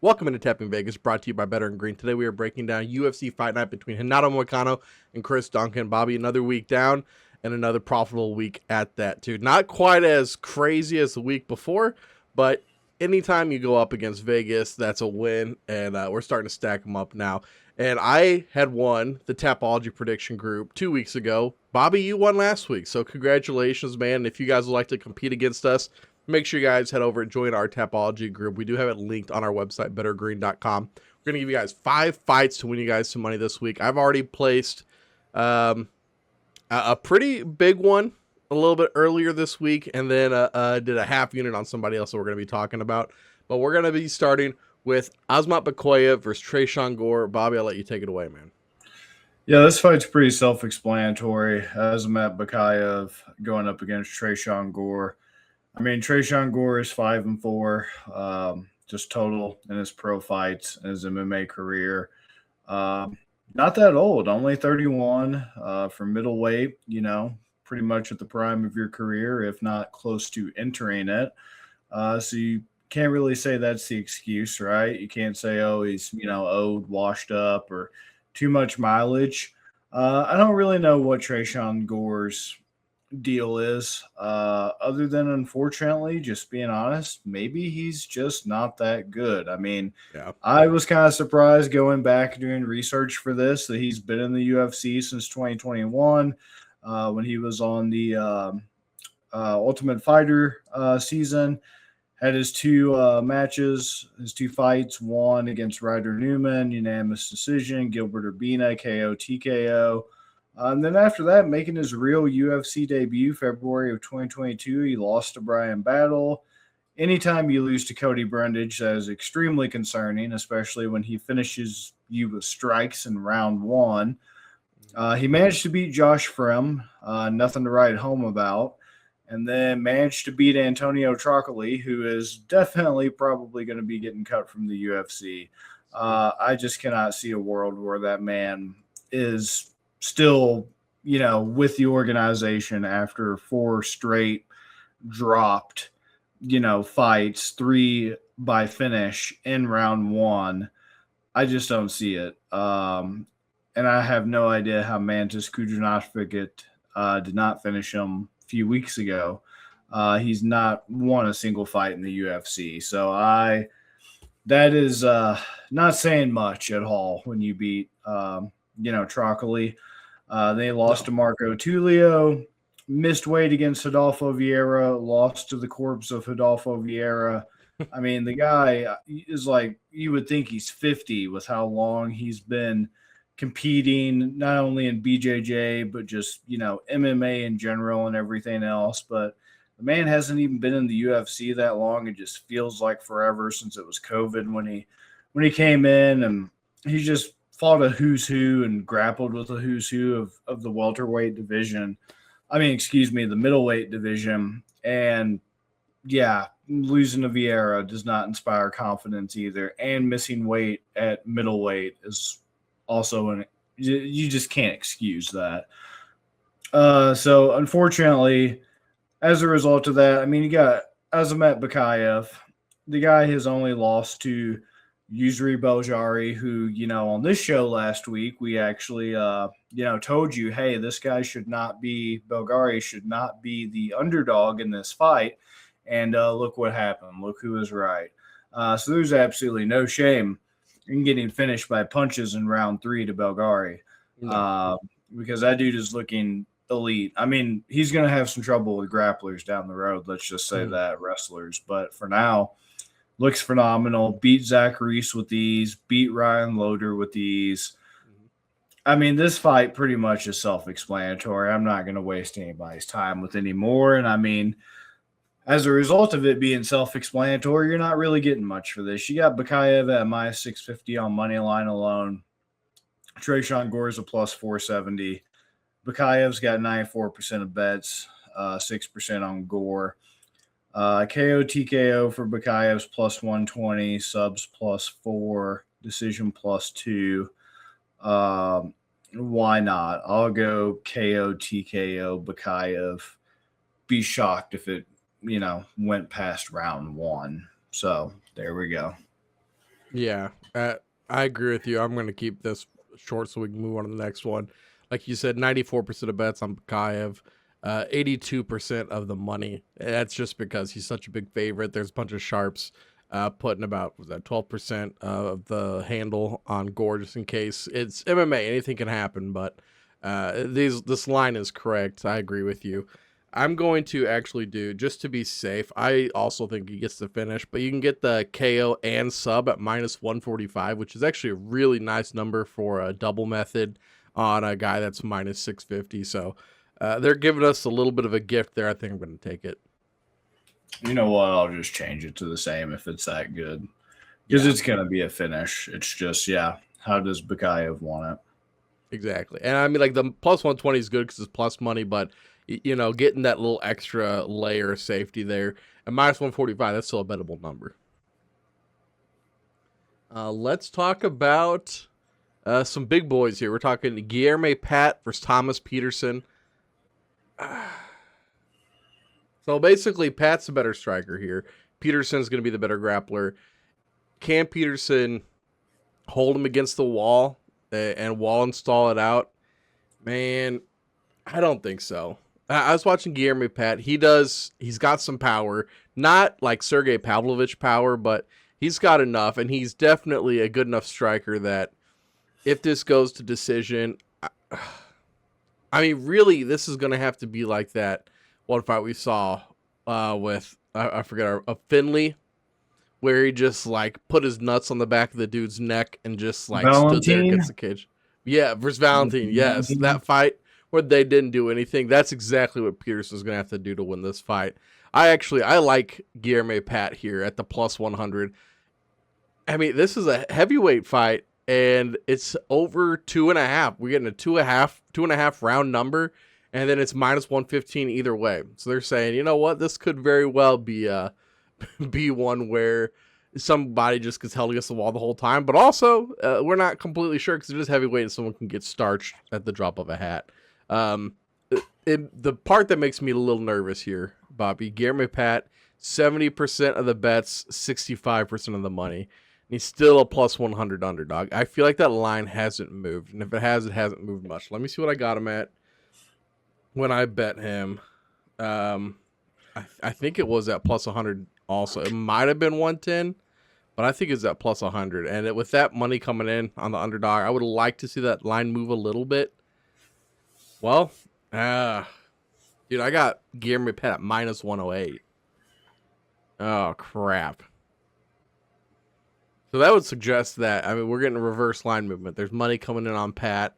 Welcome into Tapping Vegas, brought to you by Better and Green. Today we are breaking down UFC Fight Night between Renato Moicano and Chris Duncan. Bobby, another week down and another profitable week at that, too. Not quite as crazy as the week before, but anytime you go up against Vegas, that's a win, and we're starting to stack them up now. And I had won the Tapology prediction group 2 weeks ago. Bobby, you won last week, so congratulations, man. If you guys would like to compete against us, make sure you guys head over and join our Tapology group. We do have it linked on our website, bettergreen.com. We're going to give you guys 5 fights to win you guys some money this week. I've already placed a pretty big one a little bit earlier this week, and then did a half unit on somebody else that we're going to be talking about. But we're going to be starting with Azamat Bakoyev versus Tresean Gore. Bobby, I'll let you take it away, man. Yeah, this fight's pretty self-explanatory. Azamat Bakoyev going up against Tresean Gore. I mean, Tresean Gore is 5-4, just total in his pro fights in his MMA career. Not that old, only 31 for middleweight, pretty much at the prime of your career, if not close to entering it. So you can't really say that's the excuse, right? You can't say, oh, he's, old, washed up, or too much mileage. I don't really know what Tresean Gore's deal is, other than, unfortunately, just being honest, maybe he's just not that good. I mean, Yeah. I was kind of surprised going back doing research for this that he's been in the UFC since 2021, when he was on the Ultimate Fighter season. Had his 2 matches, his 2 fights, one against Ryder Newman, unanimous decision, Gilbert Urbina, KO, TKO. And then after that, making his real UFC debut, February of 2022, he lost to Brian Battle. Anytime you lose to Cody Brundage, that is extremely concerning, especially when he finishes you with strikes in round 1. He managed to beat Josh Frem, nothing to write home about, and then managed to beat Antonio Trocoli, who is definitely probably going to be getting cut from the UFC. I just cannot see a world where that man is still, with the organization after 4 straight dropped, fights, 3 by finish in round 1. I just don't see it. And I have no idea how Mantis Kudranashviket did not finish him a few weeks ago. He's not won a single fight in the UFC. So that is not saying much at all when you beat, Trocoli. They lost to Marco Tulio, missed weight against Rodolfo Vieira, lost to the corpse of Rodolfo Vieira. I mean, the guy is like, you would think he's 50 with how long he's been competing, not only in BJJ, but just, MMA in general and everything else. But the man hasn't even been in the UFC that long. It just feels like forever since it was COVID when he came in, and he just fought a who's who and grappled with a who's who of the welterweight division. The middleweight division. And yeah, losing to Vieira does not inspire confidence either. And missing weight at middleweight is also you just can't excuse that. So unfortunately, as a result of that, you got Azamat Bakoyev. The guy has only lost to Yusri Beljari, who, on this show last week, we actually, told you, hey, this guy Belgari should not be the underdog in this fight. And look what happened. Look who was right. So there's absolutely no shame in getting finished by punches in round 3 to Belgari, because that dude is looking elite. He's going to have some trouble with grapplers down the road. Let's just say that, wrestlers. But for now, looks phenomenal. Beat Zach Reese with ease. Beat Ryan Loader with ease. This fight pretty much is self-explanatory. I'm not going to waste anybody's time with any more. And as a result of it being self-explanatory, you're not really getting much for this. You got Bakoyev at minus 650 on money line alone. Tresean Gore is a plus 470. Bakoyev's got 94% of bets, 6% on Gore. KO TKO for Bakayev's plus 120, subs plus 4, decision plus 2. Why not? I'll go KO TKO Bakayev. Be shocked if it, went past round 1. So there we go. Yeah, I agree with you. I'm going to keep this short so we can move on to the next one. Like you said, 94% of bets on Bakayev, 82% of the money. That's just because he's such a big favorite. There's a bunch of sharps putting about, was that 12% of the handle on Gore just in case. It's MMA, anything can happen, but this line is correct. I agree with you. I'm going to actually do, just to be safe, I also think he gets the finish, but you can get the KO and sub at minus 145, which is actually a really nice number for a double method on a guy that's minus 650. So they're giving us a little bit of a gift there. I think I'm going to take it. You know what? I'll just change it to the same if it's that good. Because Yeah, it's going to be a finish. It's just, yeah, how does Bakayev want it? exactly. And I mean, like the plus 120 is good because it's plus money, but getting that little extra layer of safety there. And minus 145, that's still a bettable number. Let's talk about some big boys here. We're talking Guilherme Pat versus Thomas Peterson. So basically, Pat's the better striker here. Peterson's going to be the better grappler. Can Peterson hold him against the wall and wall install it out? Man, I don't think so. I was watching Guilherme Pat. He's got some power. Not like Sergey Pavlovich power, but he's got enough, and he's definitely a good enough striker that if this goes to decision, I mean, really, this is going to have to be like that one fight we saw with, I forget, Finley, where he just like put his nuts on the back of the dude's neck and just like stood there Valentine? against the cage. Yeah, versus Valentine. Yes, Valentine? that fight where they didn't do anything. That's exactly what Peterson's going to have to do to win this fight. I like Guilherme Pat here at the plus 100. I mean, this is a heavyweight fight, and it's over 2.5. We're getting a two and a half round number, and then it's minus 115 either way. So they're saying, you know what, this could very well be be one where somebody just gets held against the wall the whole time. But also, we're not completely sure because it is heavyweight, and someone can get starched at the drop of a hat. The part that makes me a little nervous here, Bobby, Guilherme Pat, 70% of the bets, 65% of the money. And he's still a plus 100 underdog. I feel like that line hasn't moved. And if it has, it hasn't moved much. Let me see what I got him at when I bet him. I think it was at plus 100 also. It might have been 110, but I think it's at plus 100. And with that money coming in on the underdog, I would like to see that line move a little bit. Well, dude, I got Guilherme Pat at minus 108. Oh, crap. So that would suggest that, I mean, we're getting a reverse line movement. There's money coming in on Pat,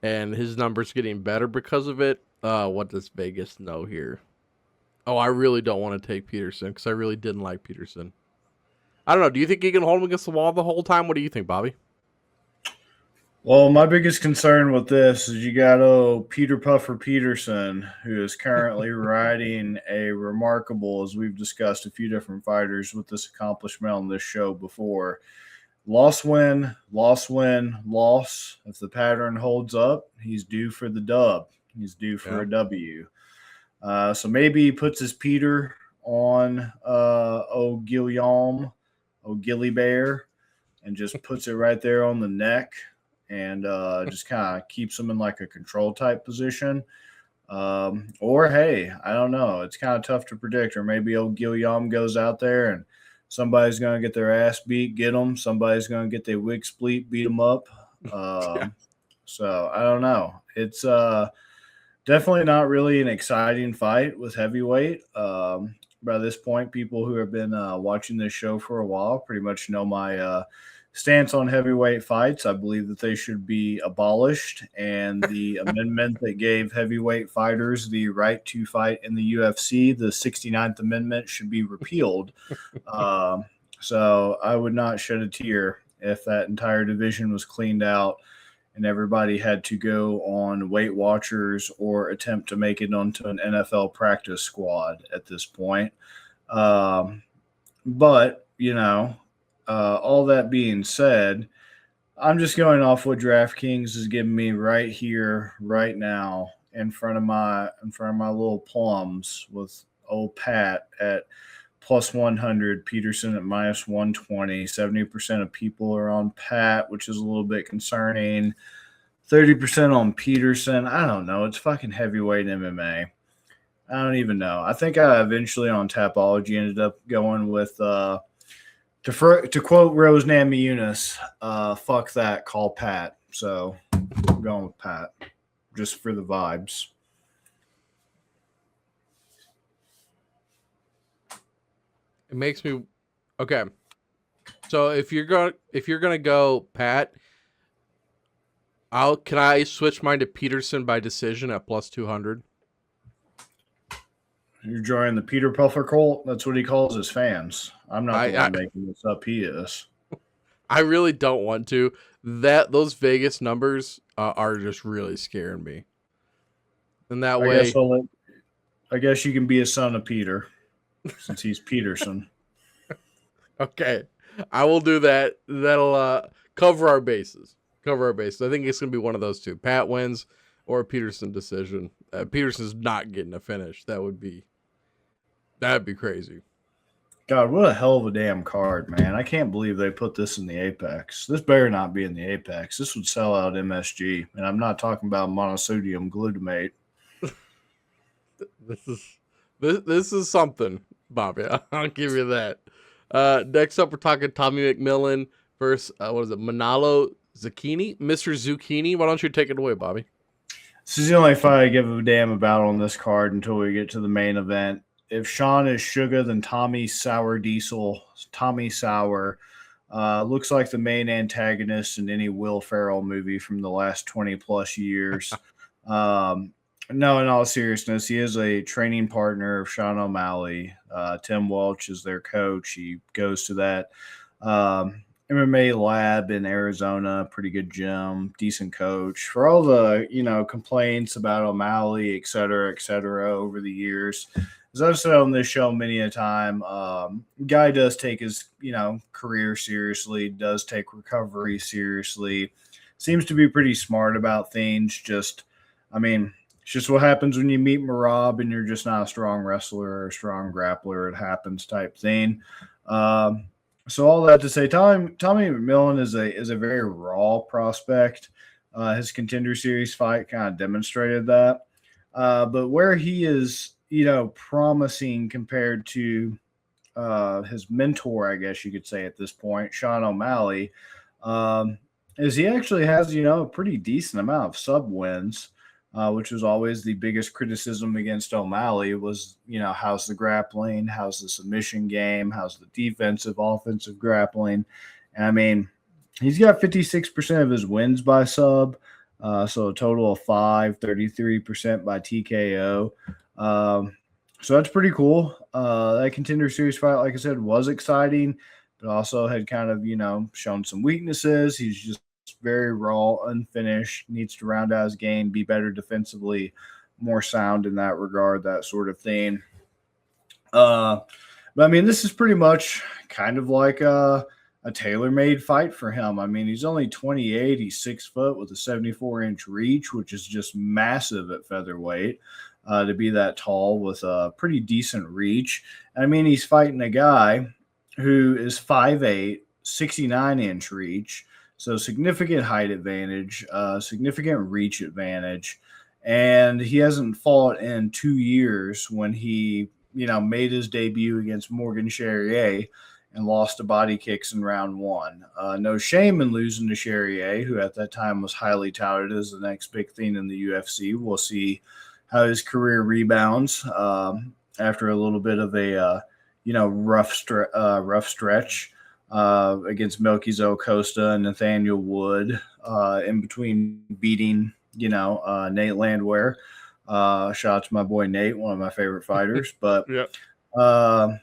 and his numbers getting better because of it. What does Vegas know here? Oh, I really don't want to take Peterson because I really didn't like Peterson. I don't know. Do you think he can hold him against the wall the whole time? What do you think, Bobby? Well, my biggest concern with this is you got Peter Puffer Peterson, who is currently riding a remarkable, as we've discussed a few different fighters with this accomplishment on this show before. Loss, win, loss, win, loss. If the pattern holds up, he's due for the dub. He's due for a W. So maybe he puts his Peter on O'Gilliam, O'Gilly Bear, and just puts it right there on the neck and just kind of keeps him in like a control type position. Or, hey, I don't know. It's kind of tough to predict. Or maybe old Gilliam goes out there and somebody's going to get their ass beat, get them. Somebody's going to get their wig split, beat them up. So I don't know. It's definitely not really an exciting fight with heavyweight. By this point, people who have been watching this show for a while pretty much know my stance on heavyweight fights. I believe that they should be abolished, and the amendment that gave heavyweight fighters the right to fight in the UFC, the 69th Amendment, should be repealed. So I would not shed a tear if that entire division was cleaned out and everybody had to go on Weight Watchers or attempt to make it onto an NFL practice squad at this point. But, all that being said, I'm just going off what DraftKings is giving me right here, right now, in front of my little plums with old Pat at plus 100. Peterson at minus 120. 70% of people are on Pat, which is a little bit concerning. 30% on Peterson. I don't know. It's fucking heavyweight MMA. I don't even know. I think I eventually on Tapology ended up going with to quote Rose Namajunas, fuck that, call Pat. So I'm going with Pat just for the vibes. It makes me okay. So if you're gonna go Pat, can I switch mine to Peterson by decision at plus 200? You're joining the Peter Puffer cult. That's what he calls his fans. I'm not the one making this up. He is. I really don't want to. Those Vegas numbers are just really scaring me. And that way, I guess you can be a son of Peter, since he's Peterson. Okay, I will do that. That'll cover our bases. I think it's gonna be one of those two: Pat wins or a Peterson decision. Peterson's not getting a finish. That'd be crazy. God, what a hell of a damn card, man. I can't believe they put this in the Apex. This better not be in the Apex. This would sell out MSG. And I'm not talking about monosodium glutamate. This is something, Bobby. I'll give you that. Next up, we're talking Tommy McMillan versus, Manalo Zucchini? Mr. Zucchini. Why don't you take it away, Bobby? This is the only fight I give a damn about on this card until we get to the main event. If Sean is sugar, then Tommy Sour Diesel. Tommy Sour looks like the main antagonist in any Will Ferrell movie from the last 20 plus years. No, in all seriousness, he is a training partner of Sean O'Malley. Tim Welch is their coach. He goes to that MMA lab in Arizona, pretty good gym, decent coach. For all the, complaints about O'Malley, et cetera, over the years, as I've said on this show many a time, guy does take his, career seriously, does take recovery seriously, seems to be pretty smart about things. It's just what happens when you meet Marab and you're just not a strong wrestler or a strong grappler. It happens type thing. So all that to say, Tommy McMillan is a very raw prospect. His Contender Series fight kind of demonstrated that. But where he is, promising compared to his mentor, I guess you could say at this point, Sean O'Malley, is he actually has, a pretty decent amount of sub wins. Which was always the biggest criticism against O'Malley was, how's the grappling? How's the submission game? How's the defensive, offensive grappling? And he's got 56% of his wins by sub. So a total of 33% by TKO. So that's pretty cool. That Contender Series fight, like I said, was exciting, but also had kind of, shown some weaknesses. He's just very raw, unfinished, needs to round out his game, be better defensively, more sound in that regard, that sort of thing. But this is pretty much kind of like a tailor-made fight for him. He's only 28, he's 6 foot with a 74-inch reach, which is just massive at featherweight, to be that tall with a pretty decent reach. He's fighting a guy who is 5'8", 69-inch reach, so significant height advantage, significant reach advantage, and he hasn't fought in 2 years when he, made his debut against Morgan Charrier and lost to body kicks in round 1. No shame in losing to Charrier, who at that time was highly touted as the next big thing in the UFC. We'll see how his career rebounds after a little bit of a, rough stretch. Against Melquizo Costa and Nathaniel Wood, in between beating, Nate Landwehr. Shout out to my boy Nate, one of my favorite fighters. But yeah. Tommy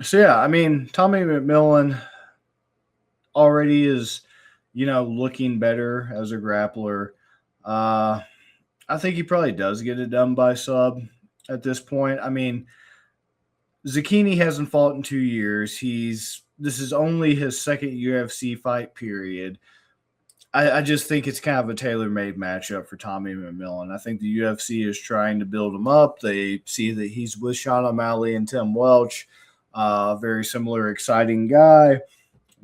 McMillan already is, looking better as a grappler. I think he probably does get it done by sub at this point. Zucchini hasn't fought in 2 years. This is only his second UFC fight period. I just think it's kind of a tailor-made matchup for Tommy McMillan. I think the UFC is trying to build him up. They see that he's with Sean O'Malley and Tim Welch. Very similar, exciting guy.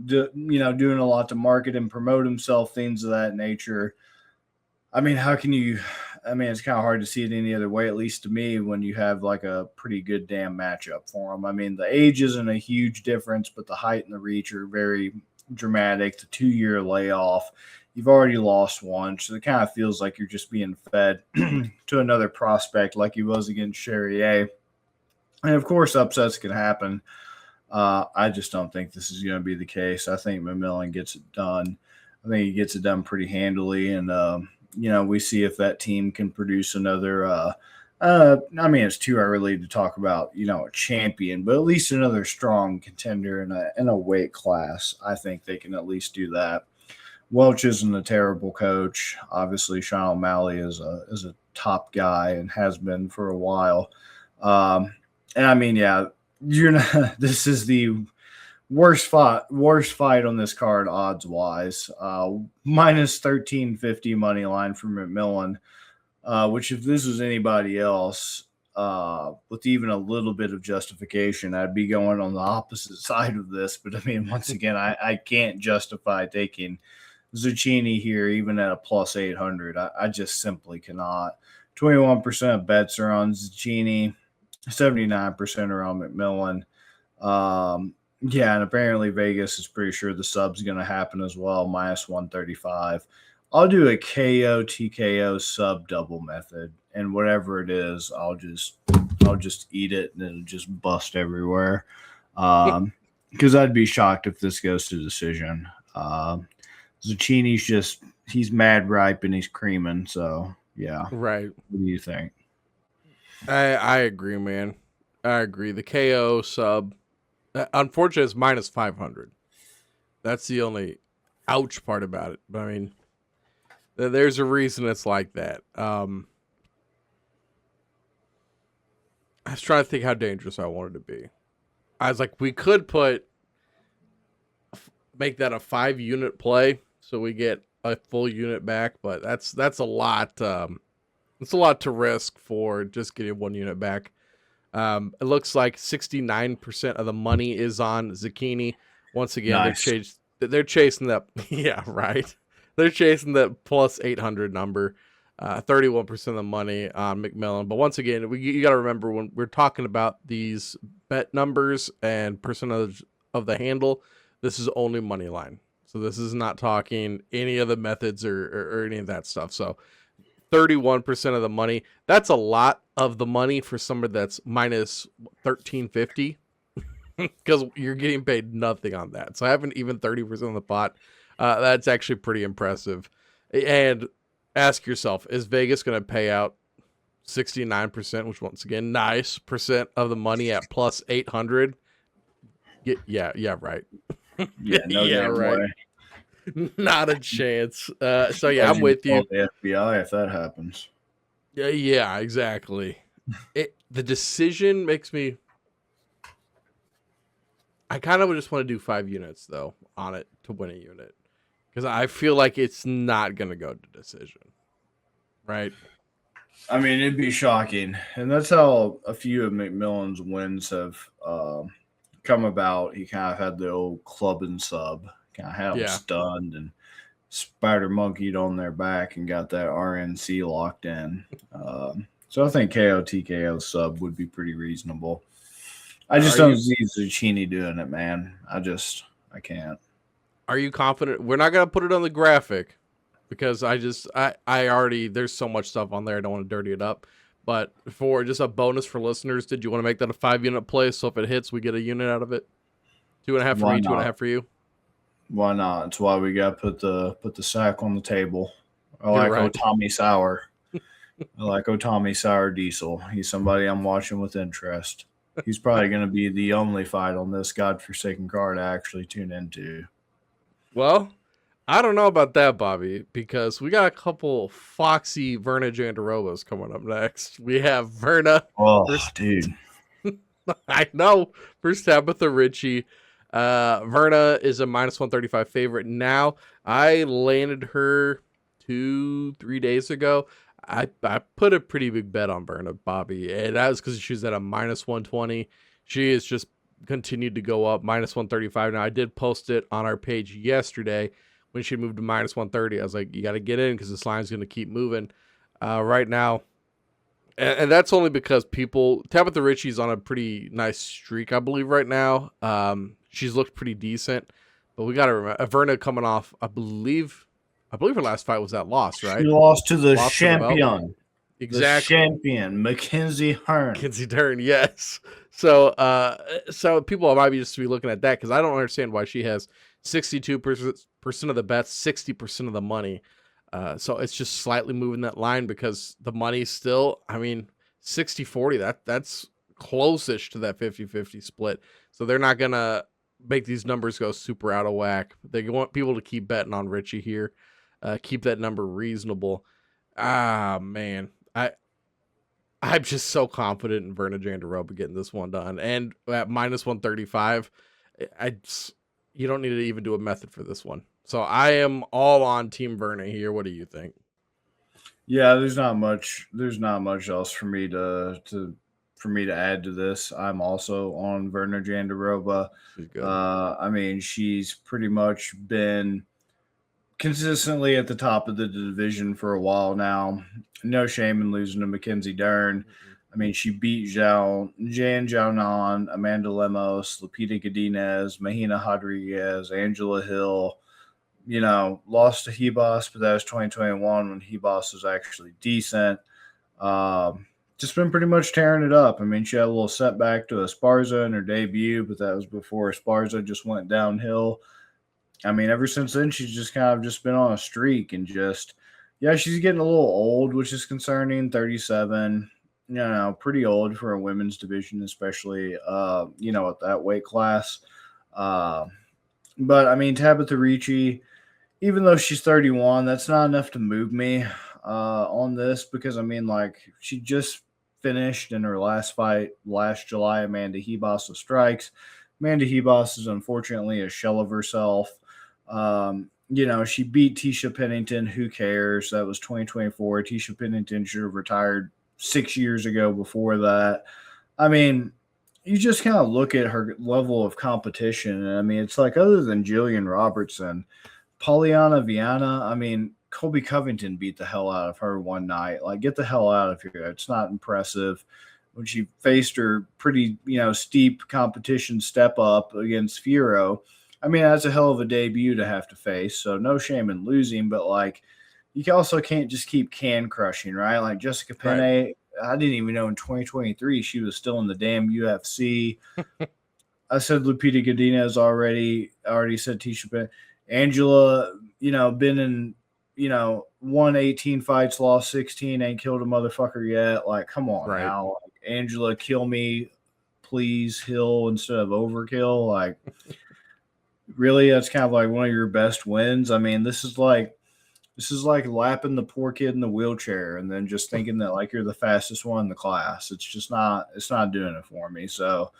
Doing a lot to market and promote himself, things of that nature. I mean, how can you? I mean, it's kind of hard to see it any other way, at least to me, when you have like a pretty good damn matchup for him. I mean, the age isn't a huge difference, but the height and the reach are very dramatic. The 2-year layoff, you've already lost one, so it kind of feels like you're just being fed to another prospect like he was against Charrier. And of course, upsets can happen. I just don't think this is going to be the case. I think McMillan gets it done. I think he gets it done pretty handily, and we see if that team can produce another. I mean, it's too early to talk about a champion, but at least another strong contender in a weight class. I think they can at least do that. Welch isn't a terrible coach. Obviously, Sean O'Malley is a top guy and has been for a while. And I mean, yeah, you're not. This is the worst fight on this card odds wise. Minus 1350 money line for McMillan. Which if this was anybody else, with even a little bit of justification, I'd be going on the opposite side of this. But I mean, once again, I can't justify taking Zucchini here, even at a plus 800. I just simply cannot. 21% of bets are on Zucchini, 79% are on McMillan. Yeah, and apparently Vegas is pretty sure the sub's going to happen as well, minus 135. I'll do a KO TKO sub double method, and whatever it is, I'll just eat it and it'll just bust everywhere. Because I'd be shocked if this goes to decision. Zucchini's he's mad ripe and he's creaming. So yeah, Right. What do you think? I agree, man. I agree. The KO sub, unfortunately, it's minus 500. That's the only ouch part about it. But I mean, there's a reason it's like that. I was trying to think how dangerous I wanted to be. I was like, we could make that a 5-unit play, so we get a full unit back. But that's a lot. It's a lot to risk for just getting 1 unit back. It looks like 69% of the money is on Zucchini. Once again, Nice. they're chasing that. Yeah, right. They're chasing that plus 800 number. 31% of the money on McMillan. But once again, you got to remember when we're talking about these bet numbers and percentage of the handle, this is only money line. So this is not talking any of the methods or any of that stuff. So 31% of the money. That's a lot of the money for somebody that's minus 1350 because you're getting paid nothing on that. So having even 30% of the pot, that's actually pretty impressive. And ask yourself, is Vegas going to pay out 69%, which once again, nice percent of the money at plus 800? Yeah, right. Yeah, no Yeah, damn right. way. Not a chance. So yeah, I'm with you. Call the FBI if that happens. Yeah, exactly. The decision makes me. I kind of just want to do 5 units though on it to win a unit because I feel like it's not gonna go to decision, right? I mean, it'd be shocking, and that's how a few of McMillan's wins have come about. He kind of had the old club and sub, kind of had them stunned and spider monkeyed on their back and got that RNC locked in. So I think KO TKO sub would be pretty reasonable. I just don't see Zucchini doing it, man. I can't. Are you confident? We're not gonna put it on the graphic because I already there's so much stuff on there. I don't want to dirty it up. But for just a bonus for listeners, did you want to make that a 5-unit play? So if it hits, we get a unit out of it. 2.5 for me, 2.5 for you. Why not? It's why we got to put the sack on the table. I like Otami Sour. I like Otami Sour Diesel. He's somebody I'm watching with interest. He's probably going to be the only fight on this godforsaken card I actually tune into. Well, I don't know about that, Bobby, because we got a couple foxy Verna Jandarobas coming up next. We have Verna. Oh, dude. I know. First Tabitha Ritchie. Verna is a minus 135 favorite now. I landed her 2-3 days ago. I put a pretty big bet on Verna, Bobby, and that was because she was at a minus 120. She is just continued to go up, minus 135. Now, I did post it on our page yesterday when she moved to minus 130. I was like, you got to get in because this line's going to keep moving. Right now, and that's only because Tabitha Ritchie's on a pretty nice streak, I believe, right now. She's looked pretty decent, but we got to remember Verna coming off, I believe her last fight was that loss, right? She lost to the Lost to the belt. champion. Exactly. The champion, Mackenzie Hearn. Mackenzie Dern, yes. So people might be just be looking at that because I don't understand why she has 62% of the bets, 60% of the money. So it's just slightly moving that line because the money's still, 60-40, that's close-ish to that 50-50 split. So they're not going to make these numbers go super out of whack. They want people to keep betting on Richie here. Keep that number reasonable. Man. I'm just so confident in Verna Jandiroba getting this one done. And at minus 135, you don't need to even do a method for this one. So I am all on Team Verna here. What do you think? Yeah, there's not much else for me to add to this. I'm also on Verna Jandiroba. She's good. She's pretty much been consistently at the top of the division for a while now. No shame in losing to Mackenzie Dern. She beat Jan Xiaonan, Amanda Lemos, Lupita Godinez, Mahina Rodriguez, Angela Hill. Lost to Hebos, but that was 2021 when Hebos was actually decent. Just been pretty much tearing it up. She had a little setback to Esparza in her debut, but that was before Esparza just went downhill. Ever since then, she's just kind of just been on a streak and she's getting a little old, which is concerning. 37, pretty old for a women's division, especially, at that weight class. But Tabitha Ricci, even though she's 31, that's not enough to move me on this because, she just finished in her last fight last July, Amanda Hebos with strikes. Amanda Hebos is unfortunately a shell of herself. She beat Tisha Pennington. Who cares? That was 2024. Tisha Pennington should have retired 6 years ago before that. You just kind of look at her level of competition. And it's like, other than Jillian Robertson, Polyana Viana, Colby Covington beat the hell out of her one night. Like, get the hell out of here. It's not impressive. When she faced her pretty, steep competition step up against Furo, that's a hell of a debut to have to face. So no shame in losing, but you also can't just keep can crushing, right? Like Jessica Penne, right. I didn't even know in 2023 she was still in the damn UFC. I said Lupita Godinez already said Tisha Penne. Angela, been in, won 18 fights, lost 16, ain't killed a motherfucker yet. Like, come on now. Like, Angela, kill me, please, Hill instead of overkill. Like, really, that's kind of like one of your best wins. This is like lapping the poor kid in the wheelchair and then just thinking that you're the fastest one in the class. It's not doing it for me. So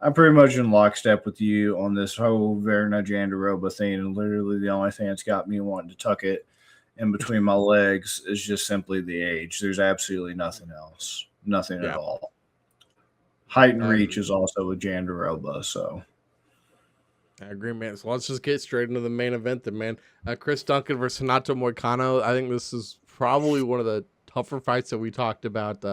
I'm pretty much in lockstep with you on this whole Verna Jandiroba thing. And literally the only thing that's got me wanting to tuck it in between my legs is just simply the age. There's absolutely nothing else. Nothing at all. Height and reach is also with Jandiroba, so. I agree, man. So let's just get straight into the main event then, man. Chris Duncan versus Renato Moicano. I think this is probably one of the tougher fights that we talked about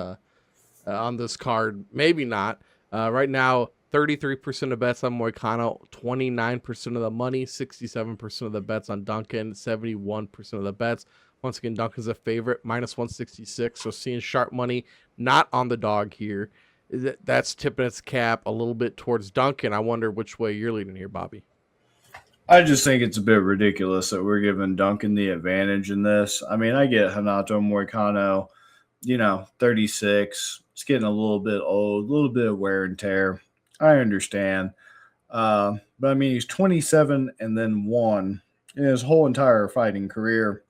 on this card. Maybe not. Right now, 33% of bets on Moicano, 29% of the money, 67% of the bets on Duncan, 71% of the bets. Once again, Duncan's a favorite, minus 166. So seeing sharp money, not on the dog here. That's tipping its cap a little bit towards Duncan. I wonder which way you're leaning here, Bobby. I just think it's a bit ridiculous that we're giving Duncan the advantage in this. I get Renato Moicano, 36. It's getting a little bit old, a little bit of wear and tear. I understand. But he's 27 and then 1 in his whole entire fighting career.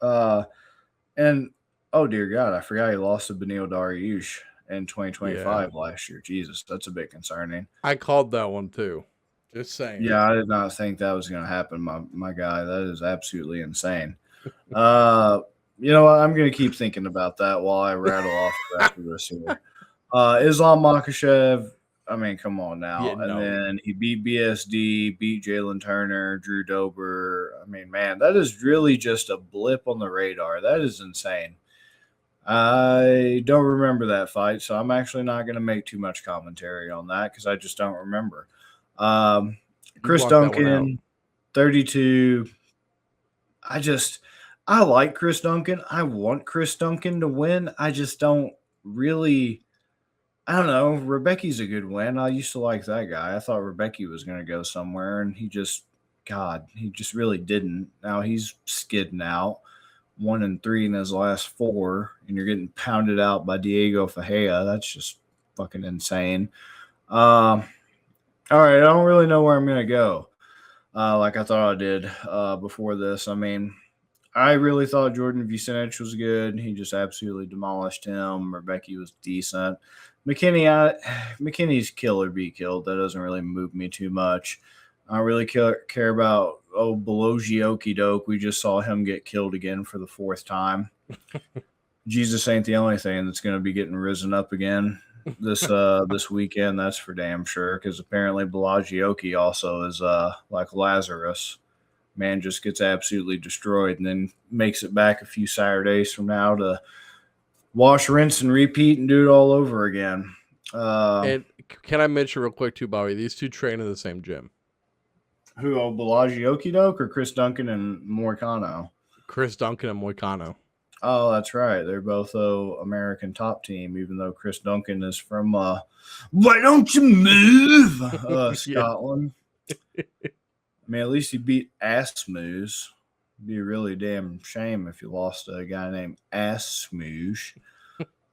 And, oh, dear God, I forgot he lost to Beneil Dariush in 2025 last year. Jesus, that's a bit concerning. I called that one too. Just saying. Yeah, I did not think that was going to happen, my guy. That is absolutely insane. You know what? I'm going to keep thinking about that while I rattle off the rest of this here. Islam Makhachev, I mean, come on now. Yeah, And no. then he beat BSD, beat Jalen Turner, Drew Dober. I mean, man, that is really just a blip on the radar. That is insane. I don't remember that fight, so I'm actually not going to make too much commentary on that because I just don't remember. You Chris blocked that one out. Duncan, 32. I like Chris Duncan. I want Chris Duncan to win. I just don't really. I don't know. Rebecca's a good win. I used to like that guy. I thought Rebecca was going to go somewhere, and he just really didn't. Now he's skidding out 1-3 in his last 4, and you're getting pounded out by Diego Fajea. That's just fucking insane. All right, I don't really know where I'm going to go. Like I thought I did before this. I mean, I really thought Jordan Vucinic was good. He just absolutely demolished him. Rebecca was decent. McKinney's kill or be killed. That doesn't really move me too much. I don't really care about Belogi Okie We just saw him get killed again for the 4th time. Jesus ain't the only thing that's going to be getting risen up again this weekend. That's for damn sure. Because apparently Belogi also is like Lazarus. Man just gets absolutely destroyed and then makes it back a few Saturdays from now to wash, rinse, and repeat and do it all over again. And can I mention real quick too, Bobby? These two train in the same gym. Who, Belogi or Chris Duncan and Moicano? Chris Duncan and Moicano. Oh, that's right. They're both American top team, even though Chris Duncan is from why don't you move? Scotland. I mean, at least he beat Ass Smoosh. It'd be a really damn shame if you lost to a guy named Ass Smoosh.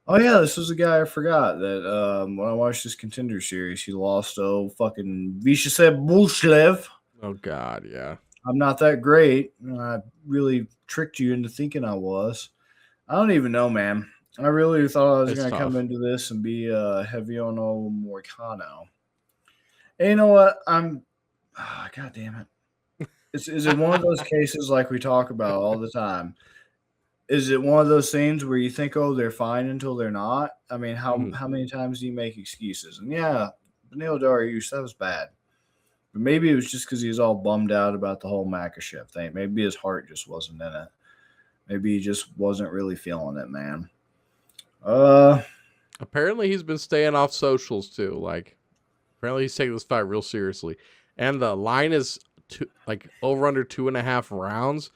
Oh, yeah, this was a guy I forgot that when I watched this Contender series, he lost to fucking Vyacheslav Bushlev. Oh, God, yeah. I'm not that great. I really tricked you into thinking I was. I don't even know, man. I really thought I was going to come into this and be heavy on old Moicano. And you know what? God damn it. Is it one of those cases like we talk about all the time? Is it one of those things where you think, oh, they're fine until they're not? I mean, how many times do you make excuses? And yeah, Beneil Dariush, that was bad. But maybe it was just because he was all bummed out about the whole Makhachev thing. Maybe his heart just wasn't in it. Maybe he just wasn't really feeling it, man. Apparently he's been staying off socials too. Like, apparently he's taking this fight real seriously. And the line is over under 2.5 rounds.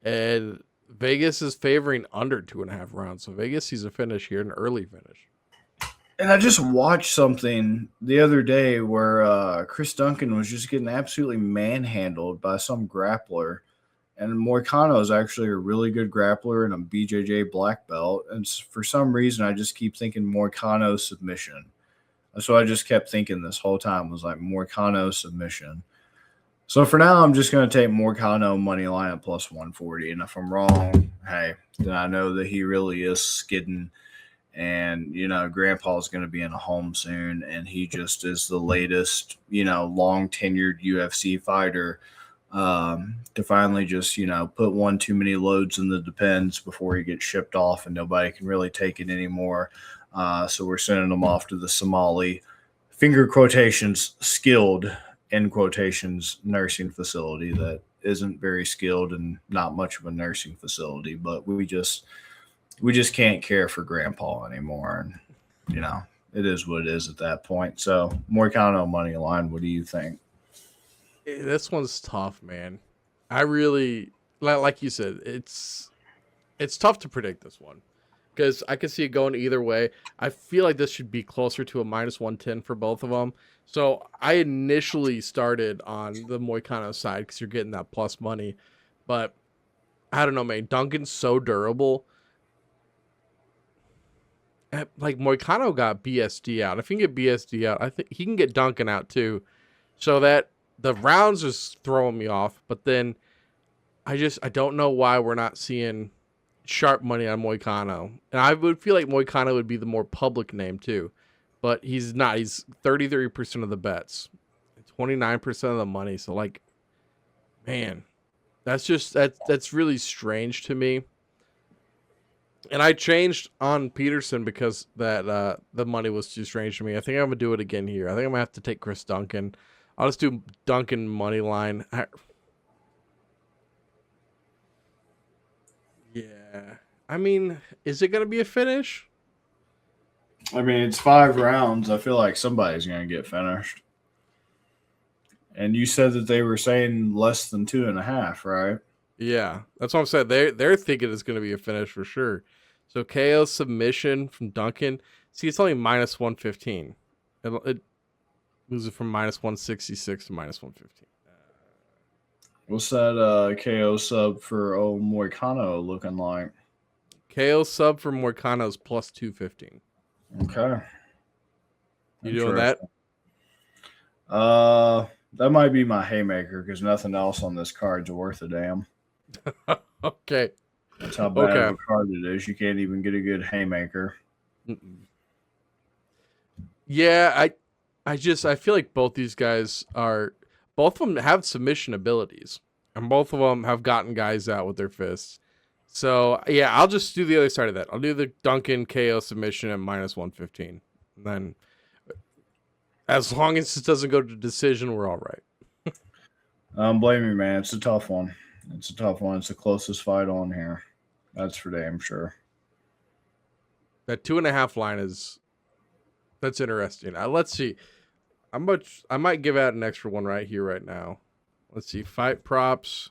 And Vegas is favoring under 2.5 rounds. So Vegas sees a finish here, an early finish. And I just watched something the other day where Chris Duncan was just getting absolutely manhandled by some grappler. And Moicano is actually a really good grappler and a BJJ black belt. And for some reason, I just keep thinking Moicano submission. That's what I just kept thinking this whole time was like Moicano submission. So for now, I'm just going to take Moicano money line at plus 140. And if I'm wrong, hey, then I know that he really is skidding. And, Grandpa's going to be in a home soon. And he just is the latest, long tenured UFC fighter to finally just, put one too many loads in the Depends before he gets shipped off and nobody can really take it anymore. So we're sending him off to the Somali, finger quotations, skilled, end quotations, nursing facility that isn't very skilled and not much of a nursing facility, but we just can't care for Grandpa anymore. And, it is what it is at that point. So Moicano money line, what do you think? This one's tough, man. I really, like you said, it's tough to predict this one because I can see it going either way. I feel like this should be closer to a minus 110 for both of them. So I initially started on the Moicano side because you're getting that plus money. But I don't know, man. Duncan's so durable. Like Moicano got BSD out. If he can get BSD out, I think he can get Duncan out too. So that the rounds just throwing me off. But then I don't know why we're not seeing sharp money on Moicano. And I would feel like Moicano would be the more public name too. But he's not. He's 33% of the bets, 29% of the money. So like, man, that's really strange to me. And I changed on Peterson because that the money was too strange to me. I think I'm gonna do it again here. I think I'm gonna have to take Chris Duncan. I'll just do Duncan money line. Yeah. I mean, is it gonna be a finish? I mean, it's 5 rounds. I feel like somebody's going to get finished. And you said that they were saying less than 2.5, right? Yeah, that's what I'm saying. They're thinking it's gonna be a finish for sure. So KO submission from Duncan. See, it's only minus 115. It moves it from minus 166 to minus 115. What's that KO sub for Moicano looking like? KO sub for Moicano's plus 215. Okay. You doing that? That might be my haymaker because nothing else on this card's worth a damn. Okay. That's how bad of a card it is. You can't even get a good haymaker. Yeah, I feel like both these guys both of them have submission abilities, and both of them have gotten guys out with their fists. So yeah, I'll just do the other side of that. I'll do the Duncan KO submission at minus 115. And then, as long as it doesn't go to decision, we're all right. Don't blame me, man. It's a tough one. It's the closest fight on here. That's for damn sure. That 2.5 line that's interesting. Let's see. I might give out an extra one right here, right now. Let's see. Fight props.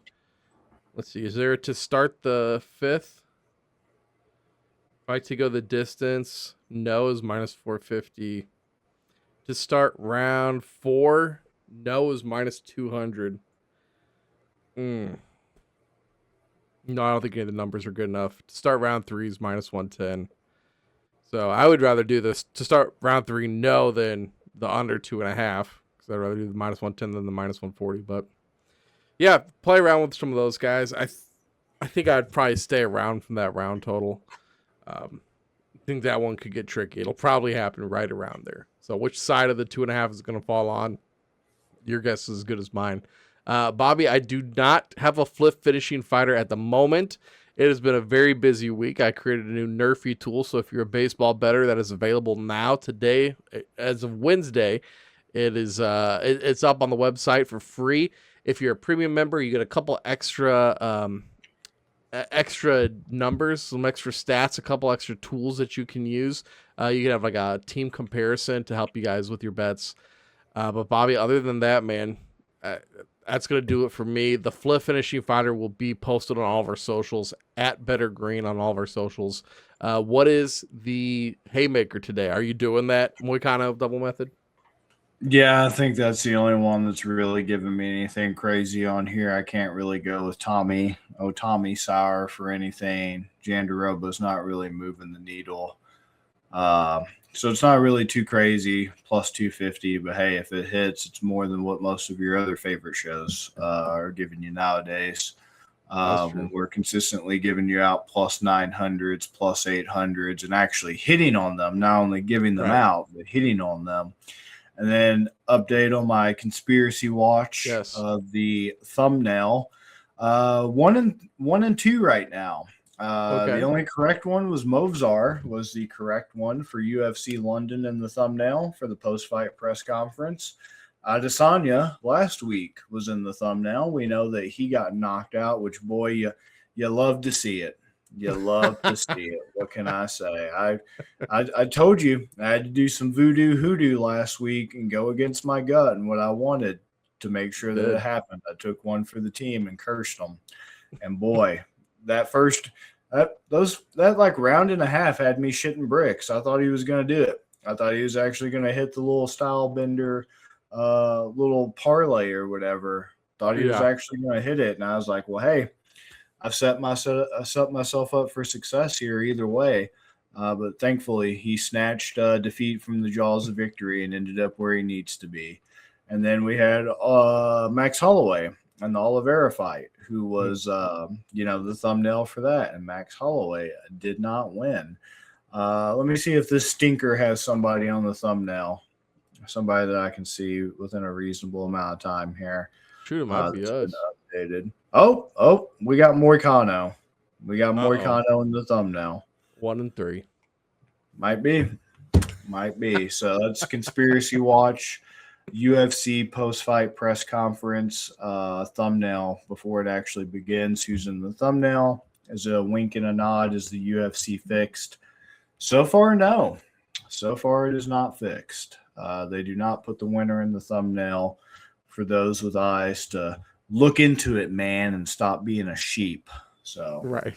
Let's see. Is there to start the 5th? Fight to go the distance. No is minus 450. To start round 4. No is minus 200. No, I don't think any of the numbers are good enough. To start round 3 is minus 110. So I would rather do this to start round 3 no than the under 2.5. Because I'd rather do the minus 110 than the minus 140. But yeah, play around with some of those guys. I think I'd probably stay around from that round total. I think that one could get tricky. It'll probably happen right around there. So which side of the 2.5 is going to fall on? Your guess is as good as mine. Bobby, I do not have a flip finishing fighter at the moment. It has been a very busy week. I created a new Nerfy tool, so if you're a baseball bettor, that is available now today, as of Wednesday. It is it's up on the website for free. If you're a premium member, you get a couple extra numbers, some extra stats, a couple extra tools that you can use. You can have like a team comparison to help you guys with your bets. But Bobby, other than that, man, that's going to do it for me. The flip finishing fighter will be posted on all of our socials at Better Green on all of our socials. What is the haymaker today? Are you doing that Moicano double method? Yeah, I think that's the only one that's really giving me anything crazy on here. I can't really go with Tommy Sauer for anything. Jandaroba's not really moving the needle. So it's not really too crazy, plus 250. But hey, if it hits, it's more than what most of your other favorite shows are giving you nowadays. We're consistently giving you out plus 900s, plus 800s, and actually hitting on them, not only giving them out, but hitting on them. And then update on my conspiracy watch of the thumbnail. 1 and 2 right now. The only correct one was Movzar was the correct one for UFC London in the thumbnail for the post-fight press conference. Adesanya last week was in the thumbnail. We know that he got knocked out, which, boy, you love to see it. You love to see it. What can I say? I told you I had to do some voodoo hoodoo last week and go against my gut and what I wanted to make sure that it happened. I took one for the team and cursed them. And boy, that like round and a half had me shitting bricks. I thought he was going to do it. I thought he was actually going to hit the little style bender, little parlay or whatever. Thought he was actually going to hit it. And I was like, well, hey, I've set myself up for success here either way. But thankfully, he snatched defeat from the jaws of victory and ended up where he needs to be. And then we had Max Holloway and the Oliveira fight, who was, the thumbnail for that. And Max Holloway did not win. Let me see if this stinker has somebody on the thumbnail, somebody that I can see within a reasonable amount of time here. Shoot, it might be us. Updated. Oh, we got Moicano. We got Moicano in the thumbnail. 1-3. Might be. So that's Conspiracy Watch, UFC post-fight press conference thumbnail before it actually begins. Who's in the thumbnail? Is it a wink and a nod? Is the UFC fixed? So far, no. So far, it is not fixed. They do not put the winner in the thumbnail for those with eyes to look into it, man, and stop being a sheep. So Right.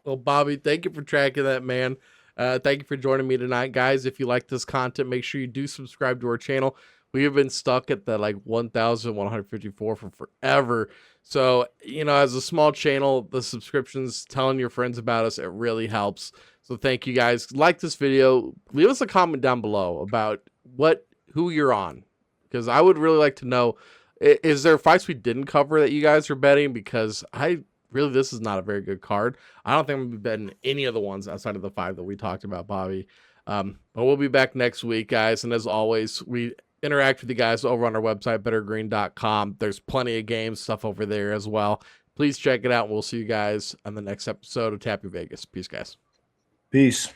Well, Bobby, thank you for tracking that, man. Thank you for joining me tonight, guys. If you like this content, make sure you do subscribe to our channel. We have been stuck at the 1,154 for forever. So, as a small channel, the subscriptions, telling your friends about us, it really helps. So thank you guys. Like this video. Leave us a comment down below about who you're on, because I would really like to know, is there fights we didn't cover that you guys are betting? Because this is not a very good card. I don't think I'm going to be betting any of the ones outside of the 5 that we talked about, Bobby. But we'll be back next week, guys. And as always, we interact with you guys over on our website, bettergreen.com. There's plenty of games stuff over there as well. Please check it out. We'll see you guys on the next episode of Tap Your Vegas. Peace, guys. peace.